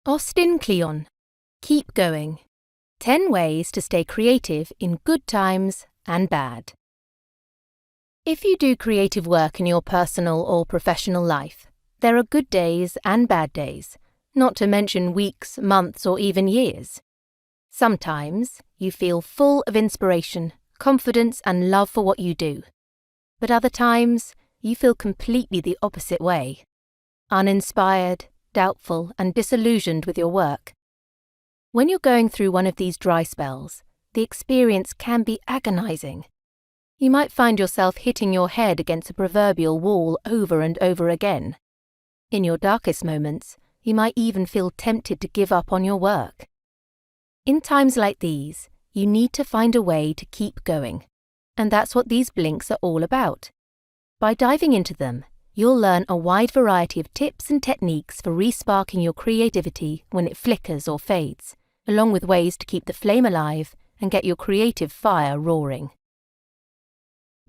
Austin Kleon. Keep going. 10 ways to stay creative in good times and bad. If you do creative work in your personal or professional life, there are good days and bad days, not to mention weeks, months, or even years. Sometimes you feel full of inspiration, confidence, and love for what you do. But other times, you feel completely the opposite way. Uninspired, doubtful, and disillusioned with your work. When you're going through one of these dry spells, the experience can be agonizing. You might find yourself hitting your head against a proverbial wall over and over again. In your darkest moments, you might even feel tempted to give up on your work. In times like these, you need to find a way to keep going. And that's what these blinks are all about. By diving into them, you'll learn a wide variety of tips and techniques for re-sparking your creativity when it flickers or fades, along with ways to keep the flame alive and get your creative fire roaring.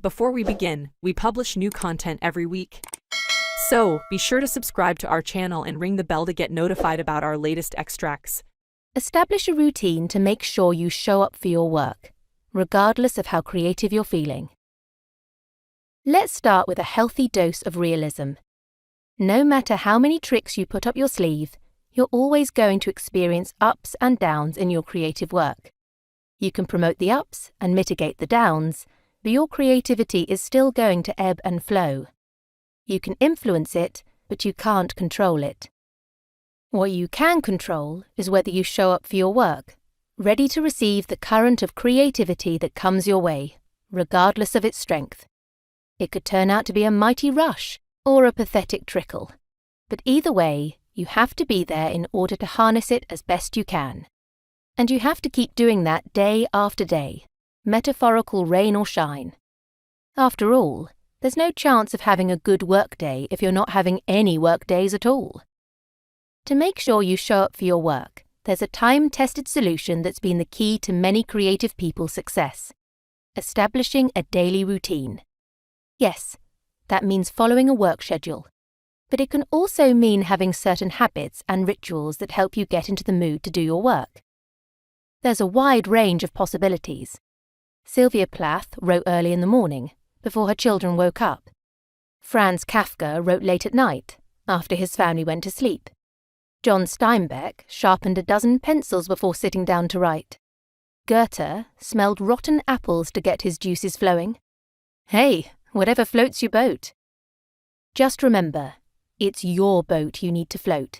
Before we begin, we publish new content every week. So, be sure to subscribe to our channel and ring the bell to get notified about our latest extracts. Establish a routine to make sure you show up for your work, regardless of how creative you're feeling. Let's start with a healthy dose of realism. No matter how many tricks you put up your sleeve, you're always going to experience ups and downs in your creative work. You can promote the ups and mitigate the downs, but your creativity is still going to ebb and flow. You can influence it, but you can't control it. What you can control is whether you show up for your work, ready to receive the current of creativity that comes your way, regardless of its strength. It could turn out to be a mighty rush or a pathetic trickle. But either way, you have to be there in order to harness it as best you can. And you have to keep doing that day after day, metaphorical rain or shine. After all, there's no chance of having a good work day if you're not having any work days at all. To make sure you show up for your work, there's a time-tested solution that's been the key to many creative people's success: establishing a daily routine. Yes, that means following a work schedule, but it can also mean having certain habits and rituals that help you get into the mood to do your work. There's a wide range of possibilities. Sylvia Plath wrote early in the morning, before her children woke up. Franz Kafka wrote late at night, after his family went to sleep. John Steinbeck sharpened a dozen pencils before sitting down to write. Goethe smelled rotten apples to get his juices flowing. Hey, whatever floats your boat. Just remember, it's your boat you need to float.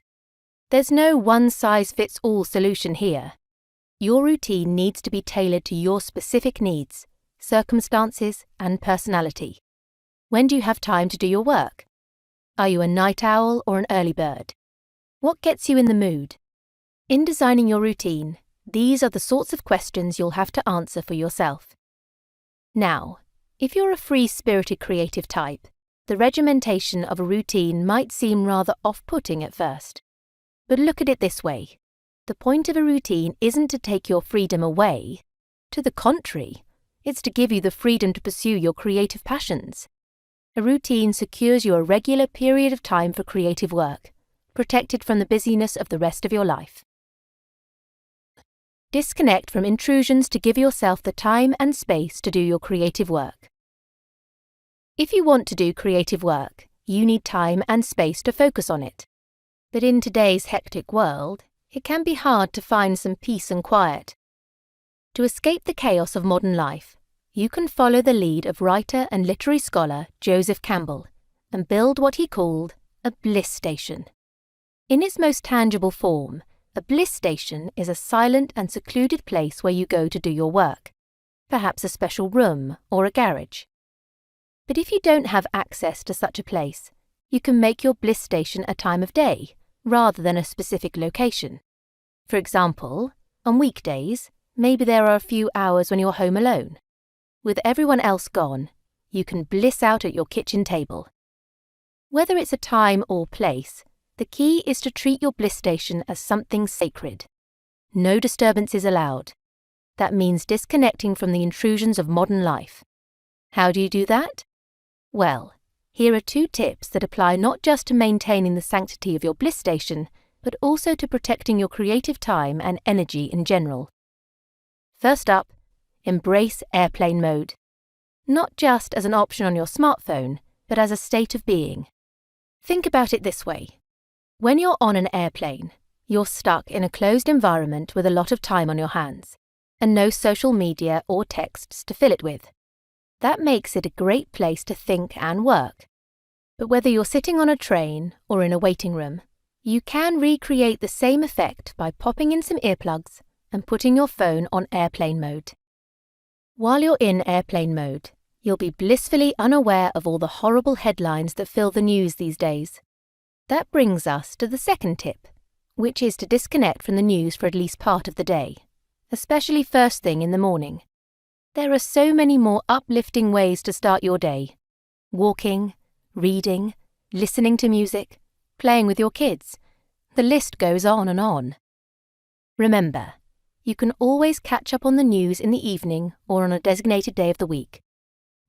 There's no one-size-fits-all solution here. Your routine needs to be tailored to your specific needs, circumstances, and personality. When do you have time to do your work? Are you a night owl or an early bird? What gets you in the mood? In designing your routine, these are the sorts of questions you'll have to answer for yourself. Now, if you're a free-spirited creative type, the regimentation of a routine might seem rather off-putting at first. But look at it this way. The point of a routine isn't to take your freedom away. To the contrary, it's to give you the freedom to pursue your creative passions. A routine secures you a regular period of time for creative work, protected from the busyness of the rest of your life. Disconnect from intrusions to give yourself the time and space to do your creative work. If you want to do creative work, you need time and space to focus on it. But in today's hectic world, it can be hard to find some peace and quiet. To escape the chaos of modern life, you can follow the lead of writer and literary scholar Joseph Campbell and build what he called a bliss station. In its most tangible form, a bliss station is a silent and secluded place where you go to do your work, perhaps a special room or a garage. But if you don't have access to such a place, you can make your bliss station a time of day, rather than a specific location. For example, on weekdays, maybe there are a few hours when you're home alone. With everyone else gone, you can bliss out at your kitchen table. Whether it's a time or place, the key is to treat your bliss station as something sacred. No disturbances allowed. That means disconnecting from the intrusions of modern life. How do you do that? Well, here are 2 tips that apply not just to maintaining the sanctity of your bliss station, but also to protecting your creative time and energy in general. First up, embrace airplane mode. Not just as an option on your smartphone, but as a state of being. Think about it this way. When you're on an airplane, you're stuck in a closed environment with a lot of time on your hands, and no social media or texts to fill it with. That makes it a great place to think and work. But whether you're sitting on a train or in a waiting room, you can recreate the same effect by popping in some earplugs and putting your phone on airplane mode. While you're in airplane mode, you'll be blissfully unaware of all the horrible headlines that fill the news these days. That brings us to the second tip, which is to disconnect from the news for at least part of the day, especially first thing in the morning. There are so many more uplifting ways to start your day. Walking, reading, listening to music, playing with your kids. The list goes on and on. Remember, you can always catch up on the news in the evening or on a designated day of the week.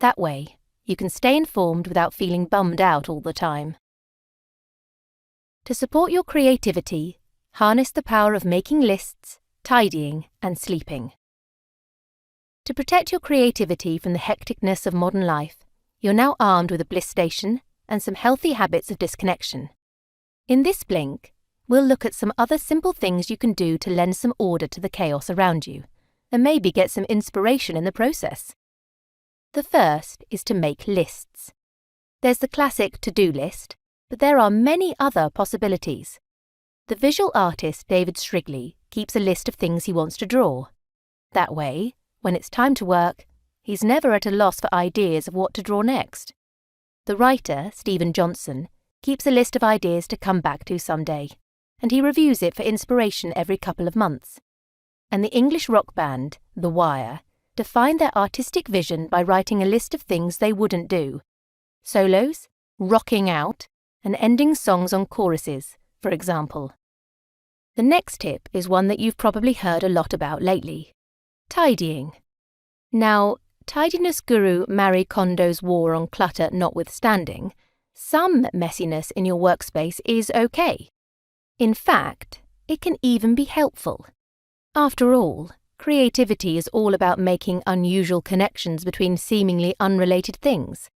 That way, you can stay informed without feeling bummed out all the time. To support your creativity, harness the power of making lists, tidying, and sleeping. To protect your creativity from the hecticness of modern life, you're now armed with a bliss station and some healthy habits of disconnection. In this blink, we'll look at some other simple things you can do to lend some order to the chaos around you, and maybe get some inspiration in the process. The first is to make lists. There's the classic to-do list, but there are many other possibilities. The visual artist David Shrigley keeps a list of things he wants to draw. That way, when it's time to work, he's never at a loss for ideas of what to draw next. The writer, Stephen Johnson, keeps a list of ideas to come back to someday, and he reviews it for inspiration every couple of months. And the English rock band, The Wire, define their artistic vision by writing a list of things they wouldn't do. Solos, rocking out, and ending songs on choruses, for example. The next tip is one that you've probably heard a lot about lately. Tidying. Now, tidiness guru Marie Kondo's war on clutter notwithstanding, some messiness in your workspace is okay. In fact, it can even be helpful. After all, creativity is all about making unusual connections between seemingly unrelated things.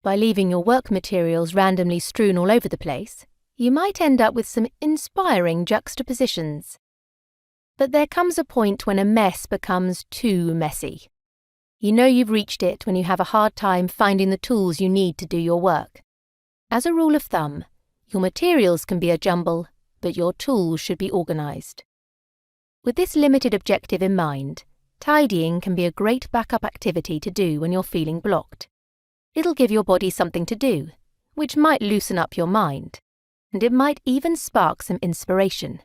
By leaving your work materials randomly strewn all over the place, you might end up with some inspiring juxtapositions. But there comes a point when a mess becomes too messy. You know you've reached it when you have a hard time finding the tools you need to do your work. As a rule of thumb, your materials can be a jumble, but your tools should be organized. With this limited objective in mind, tidying can be a great backup activity to do when you're feeling blocked. It'll give your body something to do, which might loosen up your mind, and it might even spark some inspiration.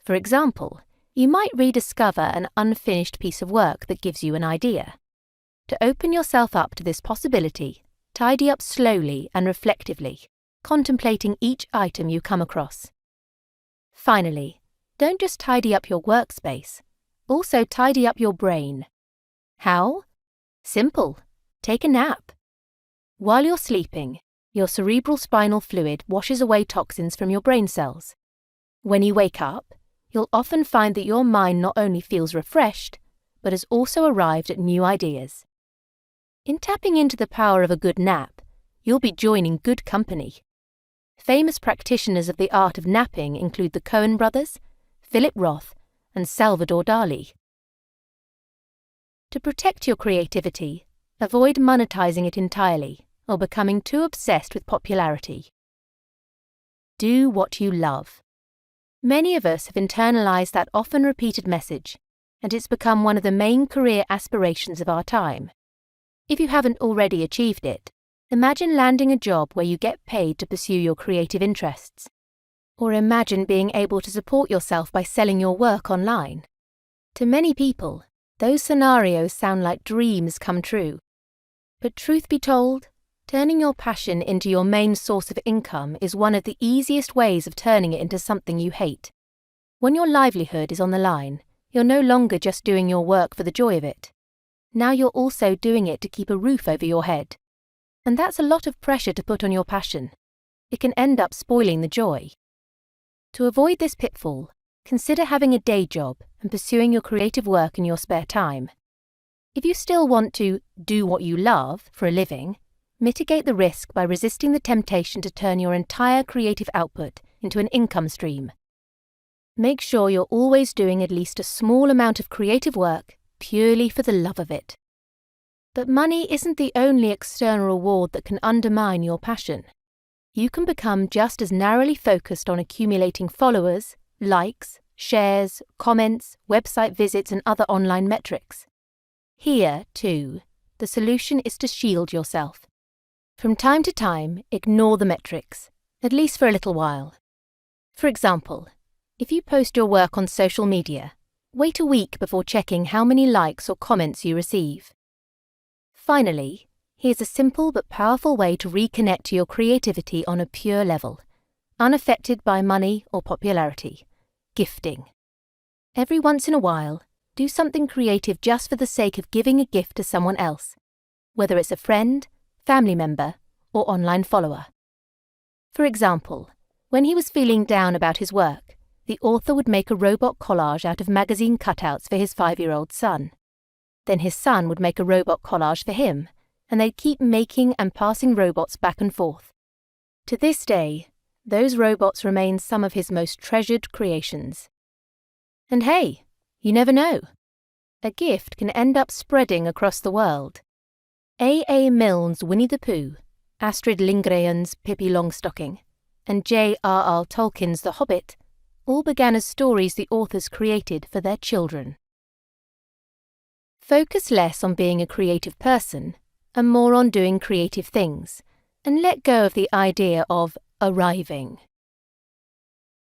For example, you might rediscover an unfinished piece of work that gives you an idea. To open yourself up to this possibility, tidy up slowly and reflectively, contemplating each item you come across. Finally, don't just tidy up your workspace, also tidy up your brain. How? Simple. Take a nap. While you're sleeping, your cerebral spinal fluid washes away toxins from your brain cells. When you wake up, you'll often find that your mind not only feels refreshed, but has also arrived at new ideas. In tapping into the power of a good nap, you'll be joining good company. Famous practitioners of the art of napping include the Coen brothers, Philip Roth, and Salvador Dali. To protect your creativity, avoid monetizing it entirely or becoming too obsessed with popularity. Do what you love. Many of us have internalized that often repeated message, and it's become one of the main career aspirations of our time. If you haven't already achieved it, imagine landing a job where you get paid to pursue your creative interests. Or imagine being able to support yourself by selling your work online. To many people, those scenarios sound like dreams come true. But truth be told, turning your passion into your main source of income is one of the easiest ways of turning it into something you hate. When your livelihood is on the line, you're no longer just doing your work for the joy of it. Now you're also doing it to keep a roof over your head. And that's a lot of pressure to put on your passion. It can end up spoiling the joy. To avoid this pitfall, consider having a day job and pursuing your creative work in your spare time. If you still want to do what you love for a living, mitigate the risk by resisting the temptation to turn your entire creative output into an income stream. Make sure you're always doing at least a small amount of creative work purely for the love of it. But money isn't the only external reward that can undermine your passion. You can become just as narrowly focused on accumulating followers, likes, shares, comments, website visits, and other online metrics. Here, too, the solution is to shield yourself. From time to time, ignore the metrics, at least for a little while. For example, if you post your work on social media, wait a week before checking how many likes or comments you receive. Finally, here's a simple but powerful way to reconnect to your creativity on a pure level, unaffected by money or popularity: gifting. Every once in a while, do something creative just for the sake of giving a gift to someone else, whether it's a friend, family member, or online follower. For example, when he was feeling down about his work, the author would make a robot collage out of magazine cutouts for his 5-year-old son. Then his son would make a robot collage for him, and they'd keep making and passing robots back and forth. To this day, those robots remain some of his most treasured creations. And hey, you never know. A gift can end up spreading across the world. A. Milne's Winnie the Pooh, Astrid Lindgren's Pippi Longstocking, and J.R.R. Tolkien's The Hobbit all began as stories the authors created for their children. Focus less on being a creative person and more on doing creative things, and let go of the idea of arriving.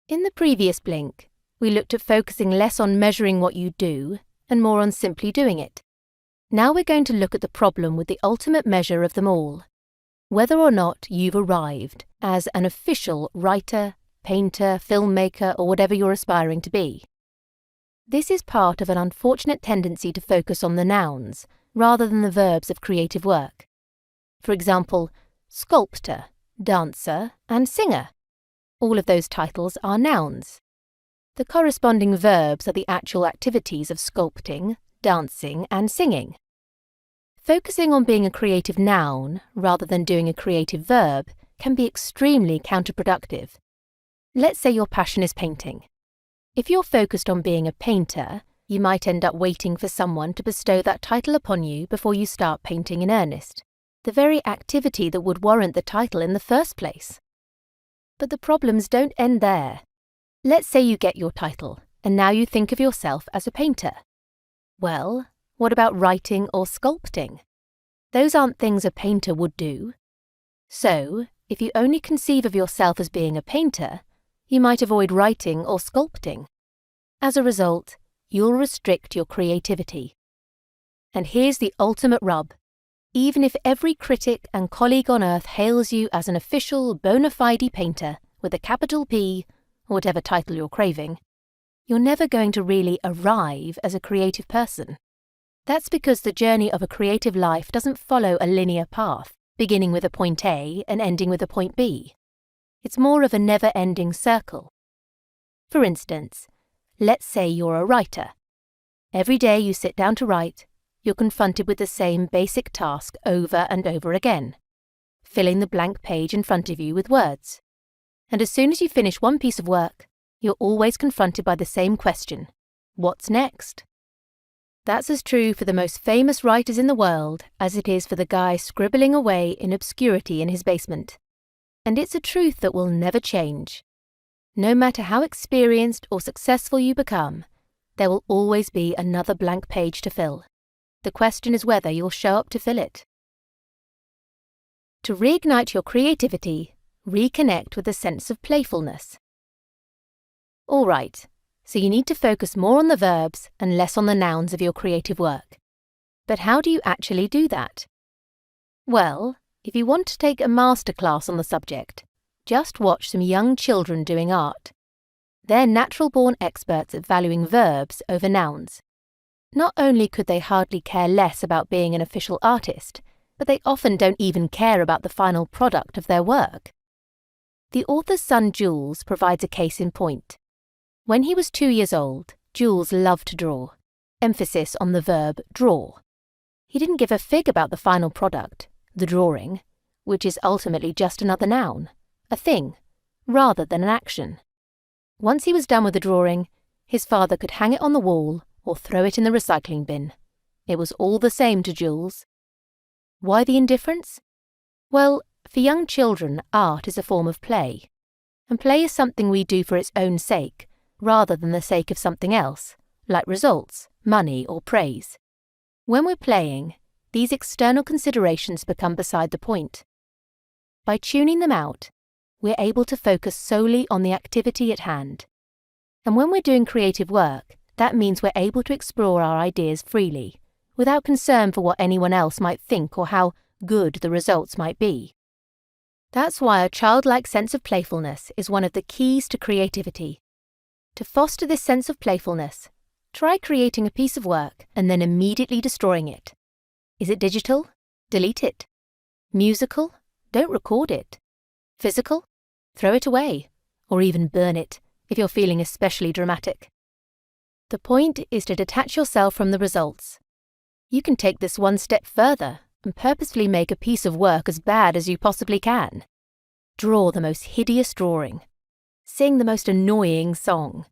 In the previous blink, we looked at focusing less on measuring what you do and more on simply doing it. Now we're going to look at the problem with the ultimate measure of them all: whether or not you've arrived as an official writer, painter, filmmaker, or whatever you're aspiring to be. This is part of an unfortunate tendency to focus on the nouns rather than the verbs of creative work. For example, sculptor, dancer, and singer. All of those titles are nouns. The corresponding verbs are the actual activities of sculpting, dancing, and singing. Focusing on being a creative noun rather than doing a creative verb can be extremely counterproductive. Let's say your passion is painting. If you're focused on being a painter, you might end up waiting for someone to bestow that title upon you before you start painting in earnest, the very activity that would warrant the title in the first place. But the problems don't end there. Let's say you get your title, and now you think of yourself as a painter. Well, what about writing or sculpting? Those aren't things a painter would do. So, if you only conceive of yourself as being a painter, you might avoid writing or sculpting. As a result, you'll restrict your creativity. And here's the ultimate rub. Even if every critic and colleague on earth hails you as an official bona fide painter with a capital P, or whatever title you're craving, you're never going to really arrive as a creative person. That's because the journey of a creative life doesn't follow a linear path, beginning with a point A and ending with a point B. It's more of a never-ending circle. For instance, let's say you're a writer. Every day you sit down to write, you're confronted with the same basic task over and over again, filling the blank page in front of you with words. And as soon as you finish one piece of work, you're always confronted by the same question: what's next? That's as true for the most famous writers in the world as it is for the guy scribbling away in obscurity in his basement. And it's a truth that will never change. No matter how experienced or successful you become, there will always be another blank page to fill. The question is whether you'll show up to fill it. To reignite your creativity, reconnect with a sense of playfulness. All right, so you need to focus more on the verbs and less on the nouns of your creative work. But how do you actually do that? Well, if you want to take a masterclass on the subject, just watch some young children doing art. They're natural-born experts at valuing verbs over nouns. Not only could they hardly care less about being an official artist, but they often don't even care about the final product of their work. The author's son Jules provides a case in point. When he was 2 years old, Jules loved to draw. Emphasis on the verb draw. He didn't give a fig about the final product, the drawing, which is ultimately just another noun, a thing, rather than an action. Once he was done with the drawing, his father could hang it on the wall or throw it in the recycling bin. It was all the same to Jules. Why the indifference? Well, for young children, art is a form of play. And play is something we do for its own sake, rather than the sake of something else, like results, money, or praise. When we're playing, these external considerations become beside the point. By tuning them out, we're able to focus solely on the activity at hand. And when we're doing creative work, that means we're able to explore our ideas freely, without concern for what anyone else might think or how good the results might be. That's why a childlike sense of playfulness is one of the keys to creativity. To foster this sense of playfulness, try creating a piece of work and then immediately destroying it. Is it digital? Delete it. Musical? Don't record it. Physical? Throw it away, or even burn it if you're feeling especially dramatic. The point is to detach yourself from the results. You can take this one step further and purposefully make a piece of work as bad as you possibly can. Draw the most hideous drawing. Sing the most annoying song.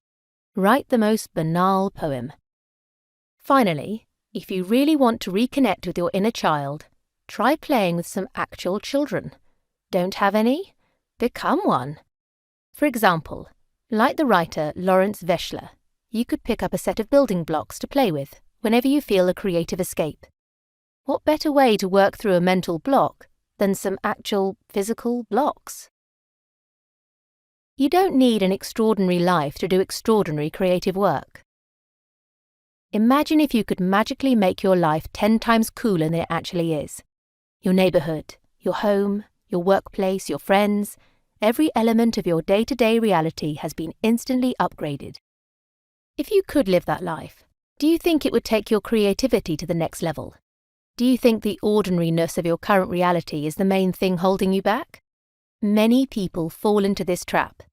Write the most banal poem. Finally, if you really want to reconnect with your inner child, try playing with some actual children. Don't have any? Become one. For example, like the writer Lawrence Veschler, you could pick up a set of building blocks to play with whenever you feel a creative escape. What better way to work through a mental block than some actual physical blocks? You don't need an extraordinary life to do extraordinary creative work. Imagine if you could magically make your life 10 times cooler than it actually is. Your neighborhood, your home, your workplace, your friends, every element of your day-to-day reality has been instantly upgraded. If you could live that life, do you think it would take your creativity to the next level? Do you think the ordinariness of your current reality is the main thing holding you back? Many people fall into this trap.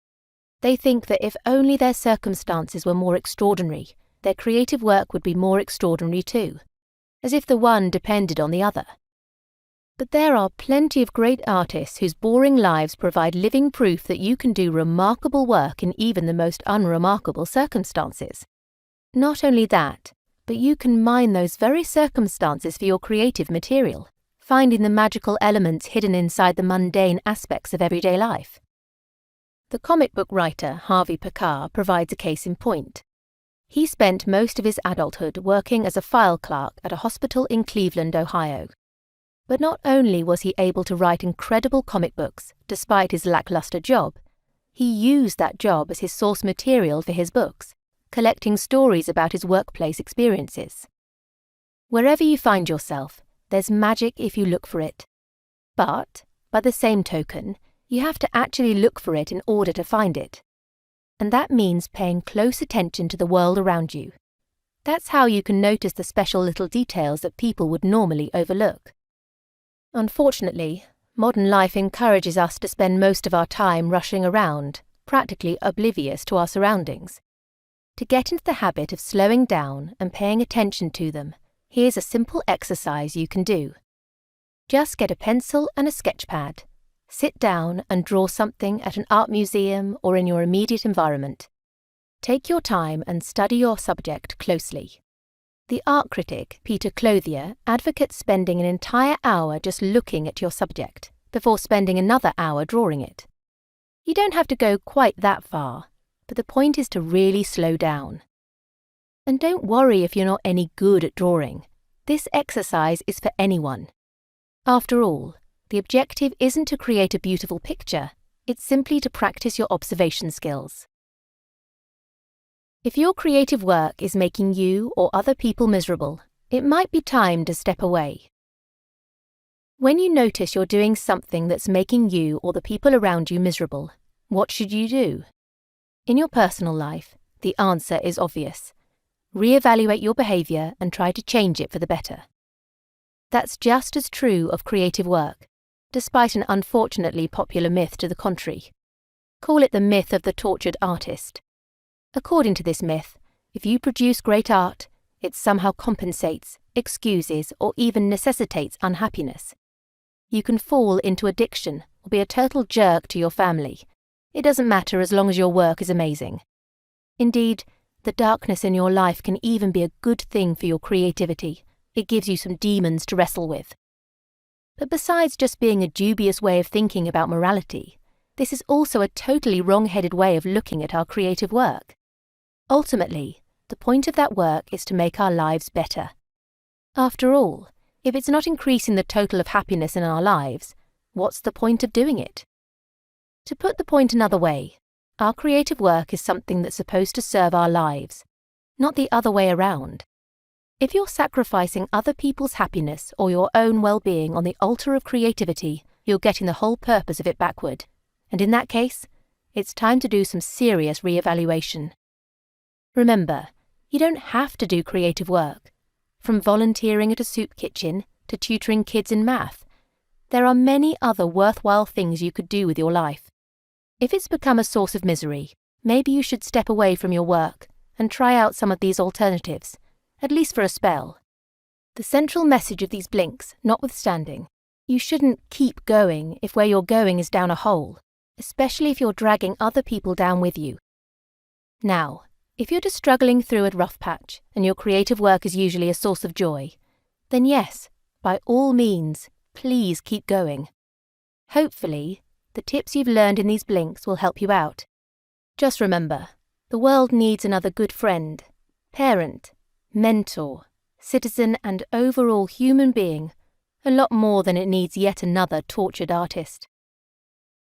They think that if only their circumstances were more extraordinary, their creative work would be more extraordinary too, as if the one depended on the other. But there are plenty of great artists whose boring lives provide living proof that you can do remarkable work in even the most unremarkable circumstances. Not only that, but you can mine those very circumstances for your creative material, finding the magical elements hidden inside the mundane aspects of everyday life. The comic book writer Harvey Pekar provides a case in point. He spent most of his adulthood working as a file clerk at a hospital in Cleveland, Ohio. But not only was he able to write incredible comic books despite his lackluster job, he used that job as his source material for his books, collecting stories about his workplace experiences. Wherever you find yourself, there's magic if you look for it. But, by the same token, you have to actually look for it in order to find it. And that means paying close attention to the world around you. That's how you can notice the special little details that people would normally overlook. Unfortunately, modern life encourages us to spend most of our time rushing around, practically oblivious to our surroundings. To get into the habit of slowing down and paying attention to them, here's a simple exercise you can do. Just get a pencil and a sketch pad. Sit down and draw something at an art museum or in your immediate environment. Take your time and study your subject closely. The art critic, Peter Clothier, advocates spending an entire hour just looking at your subject, before spending another hour drawing it. You don't have to go quite that far, but the point is to really slow down. And don't worry if you're not any good at drawing. This exercise is for anyone. After all, the objective isn't to create a beautiful picture, it's simply to practice your observation skills. If your creative work is making you or other people miserable, it might be time to step away. When you notice you're doing something that's making you or the people around you miserable, what should you do? In your personal life, the answer is obvious. Reevaluate your behavior and try to change it for the better. That's just as true of creative work, despite an unfortunately popular myth to the contrary. call it the myth of the tortured artist. According to this myth, if you produce great art, it somehow compensates, excuses, or even necessitates unhappiness. You can fall into addiction or be a total jerk to your family. It doesn't matter as long as your work is amazing. Indeed, the darkness in your life can even be a good thing for your creativity. It gives you some demons to wrestle with. But besides just being a dubious way of thinking about morality, this is also a totally wrong-headed way of looking at our creative work. Ultimately, the point of that work is to make our lives better. After all, if it's not increasing the total of happiness in our lives, what's the point of doing it? To put the point another way, our creative work is something that's supposed to serve our lives, not the other way around. If you're sacrificing other people's happiness or your own well-being on the altar of creativity, you're getting the whole purpose of it backward. And in that case, it's time to do some serious re-evaluation. Remember, you don't have to do creative work. From volunteering at a soup kitchen to tutoring kids in math, there are many other worthwhile things you could do with your life. If it's become a source of misery, maybe you should step away from your work and try out some of these alternatives, at least for a spell. The central message of these blinks notwithstanding, you shouldn't keep going if where you're going is down a hole, especially if you're dragging other people down with you. Now, if you're just struggling through a rough patch and your creative work is usually a source of joy, then yes, by all means, please keep going. Hopefully, the tips you've learned in these blinks will help you out. Just remember, the world needs another good friend, parent, mentor, citizen, and overall human being, a lot more than it needs yet another tortured artist.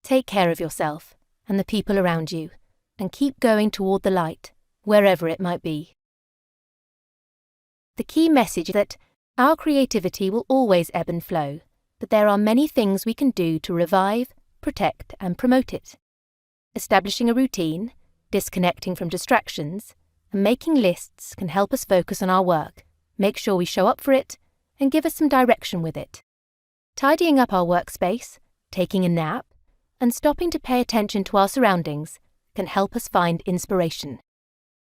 Take care of yourself and the people around you, and keep going toward the light, wherever it might be. The key message is that our creativity will always ebb and flow, but there are many things we can do to revive, protect, and promote it. Establishing a routine, disconnecting from distractions, and making lists can help us focus on our work, make sure we show up for it, and give us some direction with it. Tidying up our workspace, taking a nap, and stopping to pay attention to our surroundings can help us find inspiration.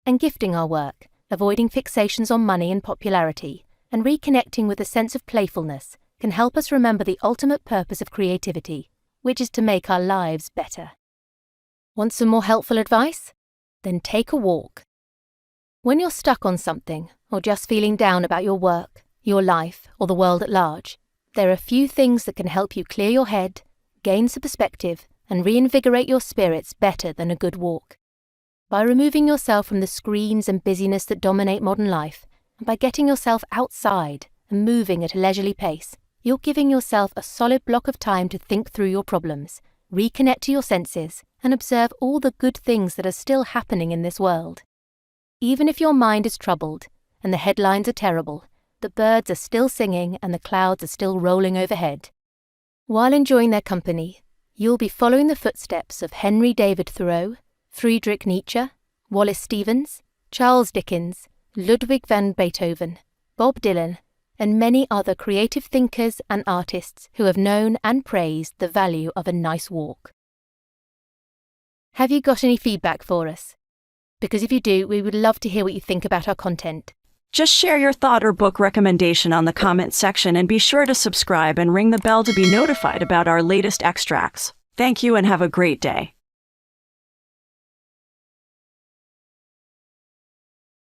And gifting our work, avoiding fixations on money and popularity, and reconnecting with a sense of playfulness can help us remember the ultimate purpose of creativity, which is to make our lives better. Want some more helpful advice? Then take a walk. When you're stuck on something, or just feeling down about your work, your life, or the world at large, there are a few things that can help you clear your head, gain some perspective, and reinvigorate your spirits better than a good walk. By removing yourself from the screens and busyness that dominate modern life, and by getting yourself outside and moving at a leisurely pace, you're giving yourself a solid block of time to think through your problems, reconnect to your senses, and observe all the good things that are still happening in this world. Even if your mind is troubled, and the headlines are terrible, the birds are still singing and the clouds are still rolling overhead. While enjoying their company, you'll be following the footsteps of Henry David Thoreau, Friedrich Nietzsche, Wallace Stevens, Charles Dickens, Ludwig van Beethoven, Bob Dylan, and many other creative thinkers and artists who have known and praised the value of a nice walk. Have you got any feedback for us? Because if you do, we would love to hear what you think about our content. Just share your thought or book recommendation on the comment section and be sure to subscribe and ring the bell to be notified about our latest extracts. Thank you and have a great day.